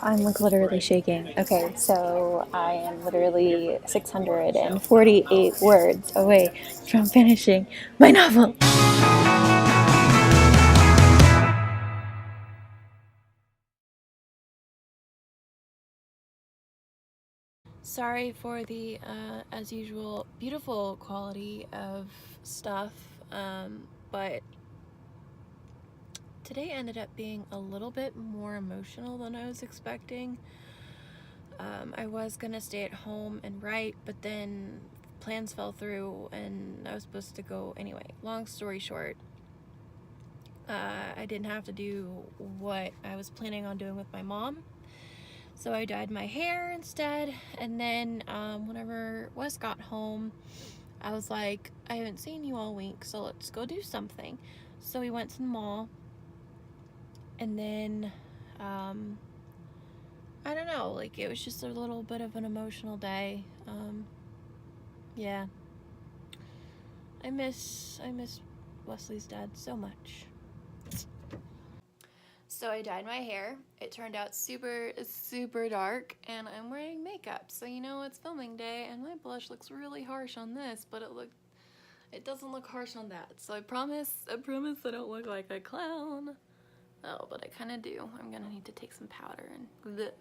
I'm like literally shaking. Okay, so I am literally 648 words away from finishing my novel. Sorry for the, as usual, beautiful quality of stuff, but today ended up being a little bit more emotional than I was expecting. I was gonna stay at home and write, but then plans fell through and I was supposed to go anyway. Long story short, I didn't have to do what I was planning on doing with my mom. So I dyed my hair instead, and then whenever Wes got home, I was like, I haven't seen you all week, so let's go do something. So we went to the mall, and then, I don't know, like, it was just a little bit of an emotional day. Yeah. I miss Wesley's dad so much. So I dyed my hair. It turned out super dark, and I'm wearing makeup. So you know it's filming day, and my blush looks really harsh on this, but it doesn't look harsh on that. So I promise I don't look like a clown. Oh, but I kind of do. I'm gonna need to take some powder and bleh.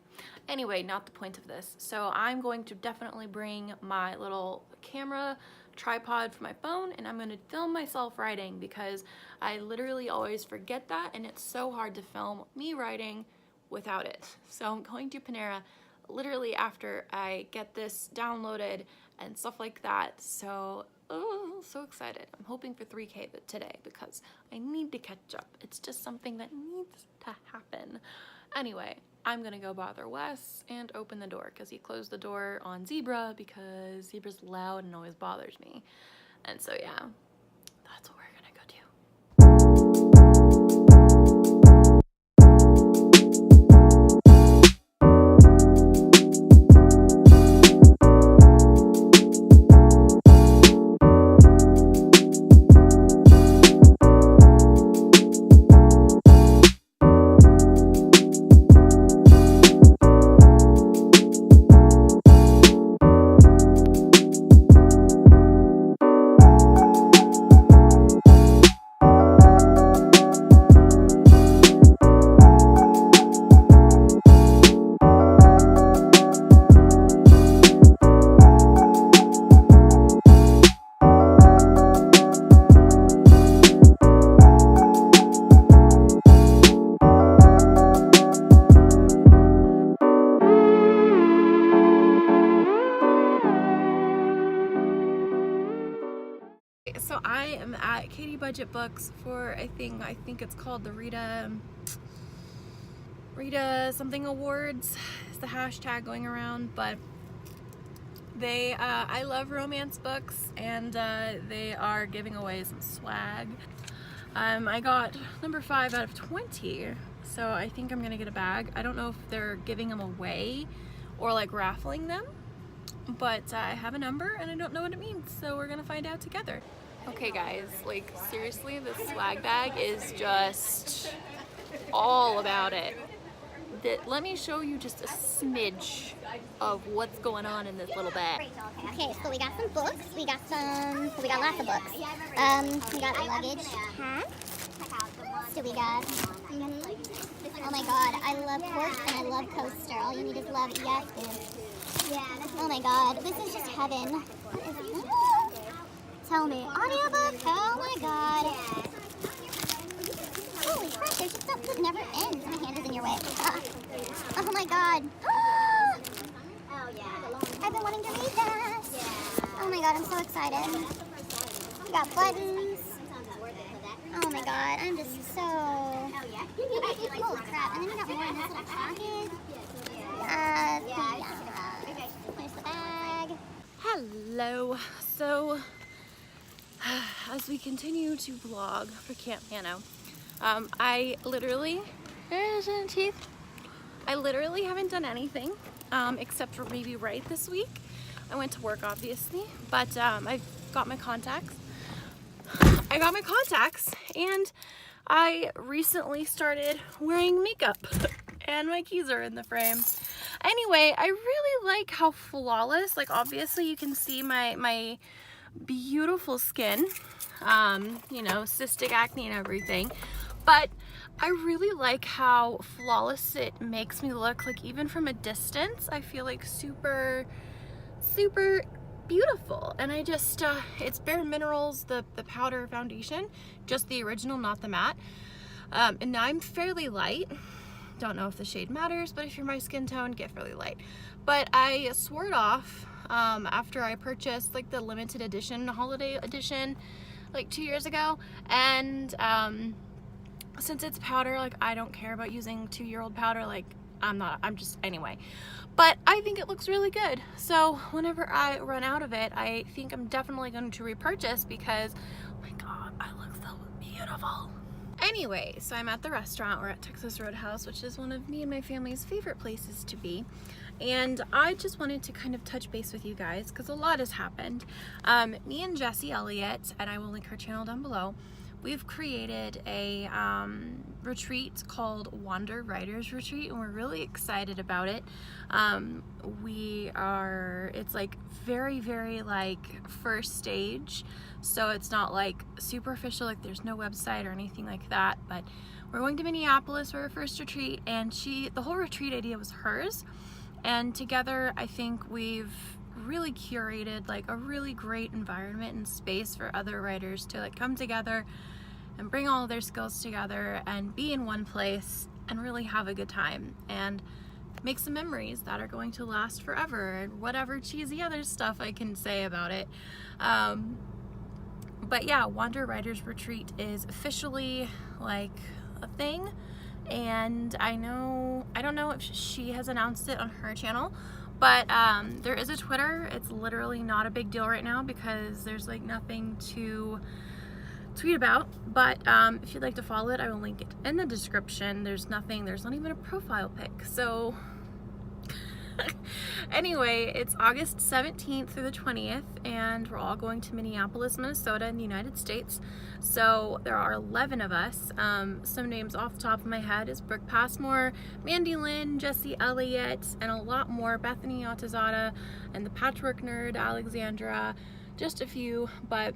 Anyway, not the point of this. So I'm going to definitely bring my little camera tripod for my phone, and I'm gonna film myself writing because I literally always forget that, and it's so hard to film me writing without it. So I'm going to Panera literally after I get this downloaded and stuff like that. So oh, so excited. I'm hoping for 3K today because I need to catch up. It's just something that needs to happen. Anyway, I'm gonna go bother Wes and open the door because he closed the door on Zebra because Zebra's loud and always bothers me. And so yeah, that's what we're gonna go do. So I am at Katie Budget Books for I think it's called the Rita something awards is the hashtag going around, but they I love romance books, and they are giving away some swag. I got number 5 out of 20, so I think I'm gonna get a bag. I don't know if they're giving them away or like raffling them, but I have a number and I don't know what it means, so we're gonna find out together. Okay guys, like seriously, this swag bag is just all about it. Let me show you just a smidge of what's going on in this little bag. Okay, so we got some books, we got lots of books. We got a luggage hat. So we got, oh my god, I love torch and I love coaster. All you need is love, yes. Oh my god, this is just heaven. Tell me, audiobook? Oh my god. Holy crap, there's just stuff that never ends. My hand is in your way. Oh my god. I've been wanting to read that. Oh my god, I'm so excited. We got buttons. Oh my god, I'm just so... Holy crap, and then we got more in this little package. Here's the bag. Hello. So, as we continue to vlog for Camp NaNo, I literally haven't done anything except for maybe write this week. I went to work obviously, but I got my contacts. And I recently started wearing makeup, and my keys are in the frame. Anyway, I really like how flawless, like obviously you can see my beautiful skin, you know, cystic acne and everything, but I really like how flawless it makes me look. Like even from a distance, I feel like super beautiful. And I just, it's Bare Minerals, the powder foundation, just the original, not the matte. And I'm fairly light. Don't know if the shade matters, but if you're my skin tone, get fairly light. But I swore it off after I purchased like the limited edition, holiday edition, like 2 years ago. And since it's powder, like I don't care about using 2-year-old powder. Like anyway. But I think it looks really good. So whenever I run out of it, I think I'm definitely going to repurchase because, oh my God, I look so beautiful. Anyway, so I'm at the restaurant. We're at Texas Roadhouse, which is one of me and my family's favorite places to be. And I just wanted to kind of touch base with you guys because a lot has happened. Me and Jessie Elliott, and I will link her channel down below, we've created a retreat called Wander Writers Retreat, and we're really excited about it. It's like very like first stage, so it's not like super official, like there's no website or anything like that, but we're going to Minneapolis for our first retreat, and the whole retreat idea was hers, and together I think we've really curated like a really great environment and space for other writers to like come together and bring all of their skills together and be in one place and really have a good time and make some memories that are going to last forever, and whatever cheesy other stuff I can say about it. But yeah, Wander Writers Retreat is officially like a thing, and I don't know if she has announced it on her channel, but there is a Twitter. It's literally not a big deal right now because there's like nothing to tweet about, but if you'd like to follow it, I will link it in the description. There's not even a profile pic, so anyway, it's August 17th through the 20th, and we're all going to Minneapolis, Minnesota in the United States. So there are 11 of us. Some names off the top of my head is Brooke Passmore, Mandy Lynn, Jessie Elliott, and a lot more, Bethany Altazada, and the Patchwork Nerd, Alexandra, just a few, but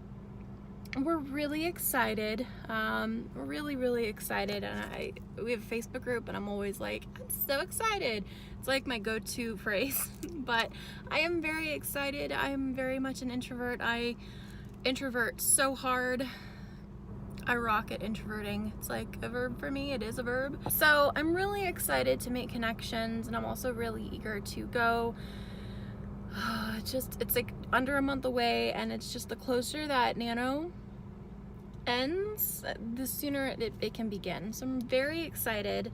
we're really excited. We're really excited, and we have a Facebook group, and I'm always like, I'm so excited. It's like my go-to phrase, but I am very excited. I am very much an introvert. I introvert so hard. I rock at introverting. It's like a verb for me. It is a verb. So I'm really excited to make connections, and I'm also really eager to go. It's like under a month away, and it's just the closer that NaNo ends, the sooner it can begin. So I'm very excited.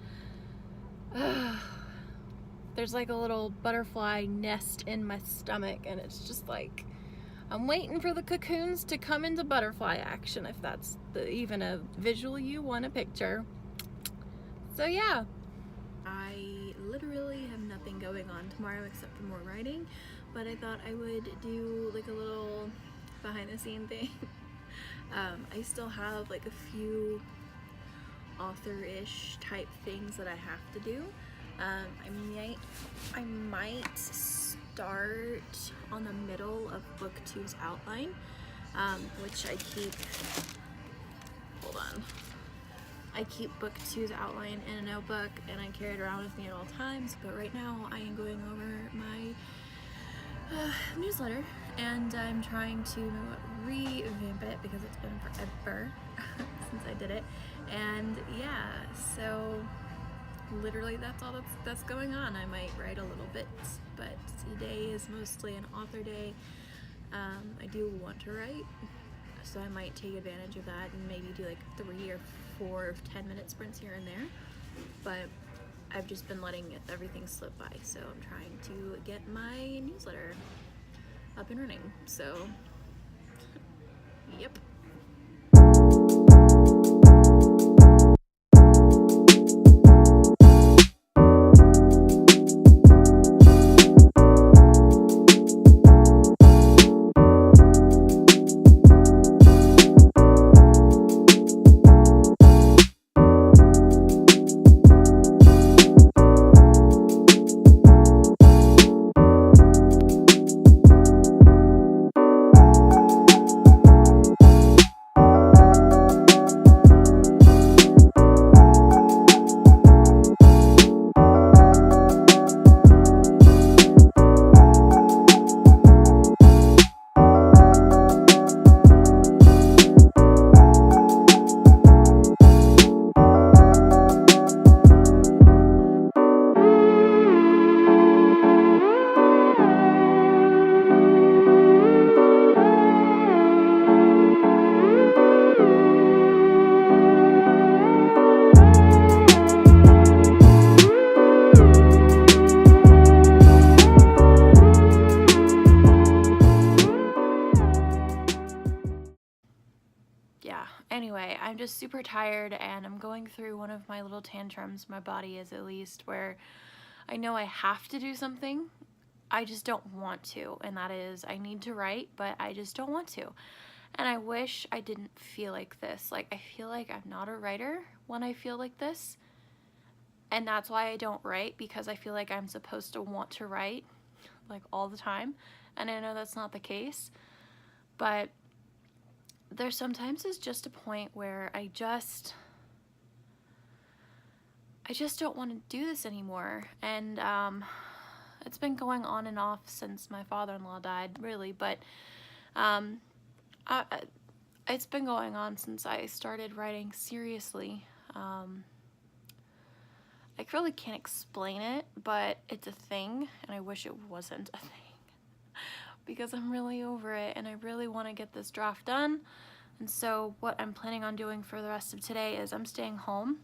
There's like a little butterfly nest in my stomach, and it's just like I'm waiting for the cocoons to come into butterfly action, if that's even a visual you want to picture. So yeah, I literally have nothing going on tomorrow except for more writing, but I thought I would do like a little behind the scene thing. I still have like a few author-ish type things that I have to do. I might start on the middle of book 2's outline, which I keep book 2's outline in a notebook, and I carry it around with me at all times. But right now I am going over my newsletter, and I'm trying to revamp it because it's been forever since I did it. And yeah, so literally that's all that's going on. I might write a little bit, but today is mostly an author day. I do want to write, so I might take advantage of that and maybe do like 3 or 4 10-minute sprints here and there, but I've just been letting everything slip by, so I'm trying to get my newsletter up and running. So yep. I'm just super tired, and I'm going through one of my little tantrums, my body is at least, where I know I have to do something, I just don't want to, and that is I need to write, but I just don't want to. And I wish I didn't feel like this. Like, I feel like I'm not a writer when I feel like this, and that's why I don't write, because I feel like I'm supposed to want to write like all the time, and I know that's not the case, but there sometimes is just a point where I just don't want to do this anymore. And it's been going on and off since my father-in-law died, really, but it's been going on since I started writing seriously. I really can't explain it, but it's a thing, and I wish it wasn't a thing, because I'm really over it, and I really want to get this draft done. And so what I'm planning on doing for the rest of today is I'm staying home,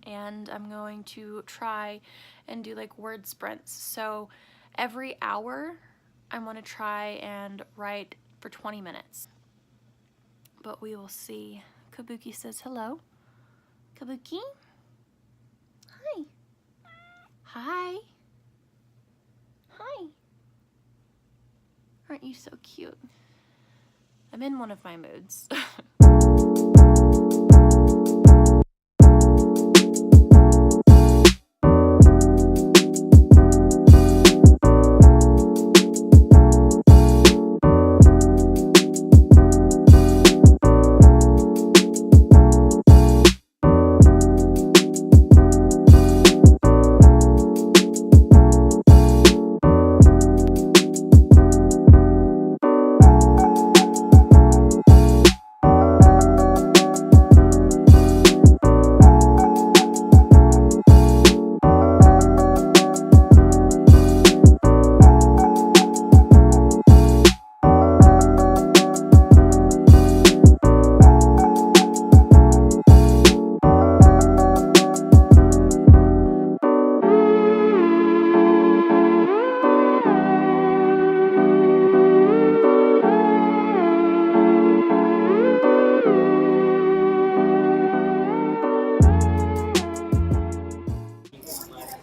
and I'm going to try and do like word sprints. So every hour I'm going to try and write for 20 minutes. But we will see. Kabuki says hello. Kabuki? Hi. Hi. Hi. Aren't you so cute? I'm in one of my moods.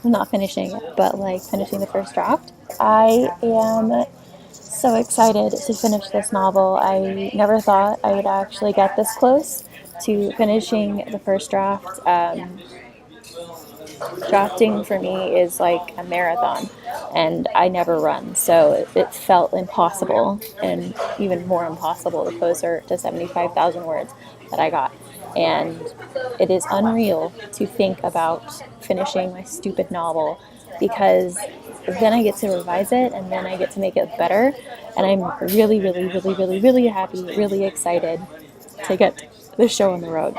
Not finishing it, but like finishing the first draft. I am so excited to finish this novel. I never thought I would actually get this close to finishing the first draft. Drafting for me is like a marathon, and I never run, so it felt impossible, and even more impossible the closer to 75,000 words that I got. And it is unreal to think about finishing my stupid novel, because then I get to revise it, and then I get to make it better, and I'm really, really, really, really, really happy, really excited to get the show on the road.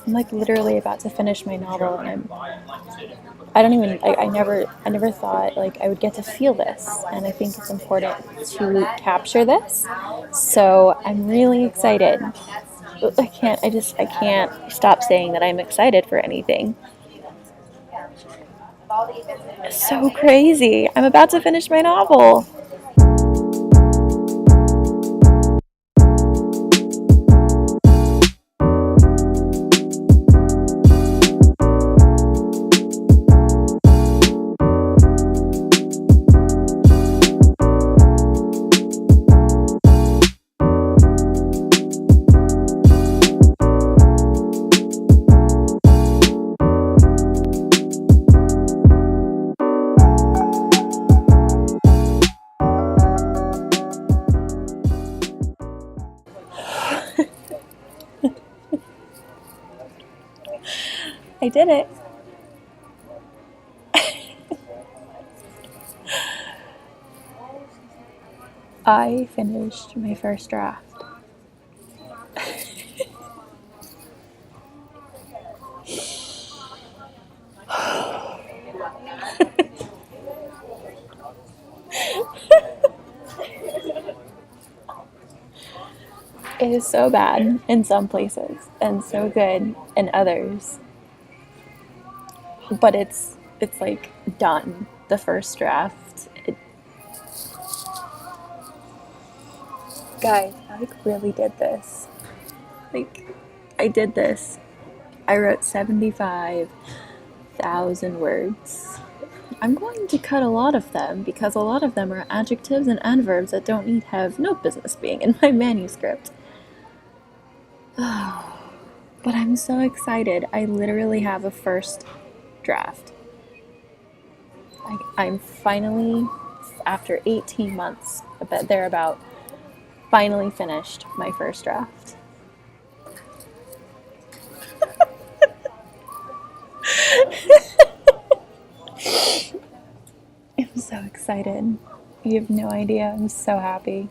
I'm like literally about to finish my novel, and I never thought like I would get to feel this, and I think it's important to capture this. So I'm really excited. I can't stop saying that I'm excited for anything. It's so crazy. I'm about to finish my novel. I did it. I finished my first draft. It is so bad in some places and so good in others. But it's like done. The first draft. Guys, I like really did this. Like I did this. I wrote 75,000 words. I'm going to cut a lot of them because a lot of them are adjectives and adverbs that don't have no business being in my manuscript. But I'm so excited. I literally have a first draft. I'm finally, after 18 months, thereabout, finally finished my first draft. I'm so excited. You have no idea. I'm so happy.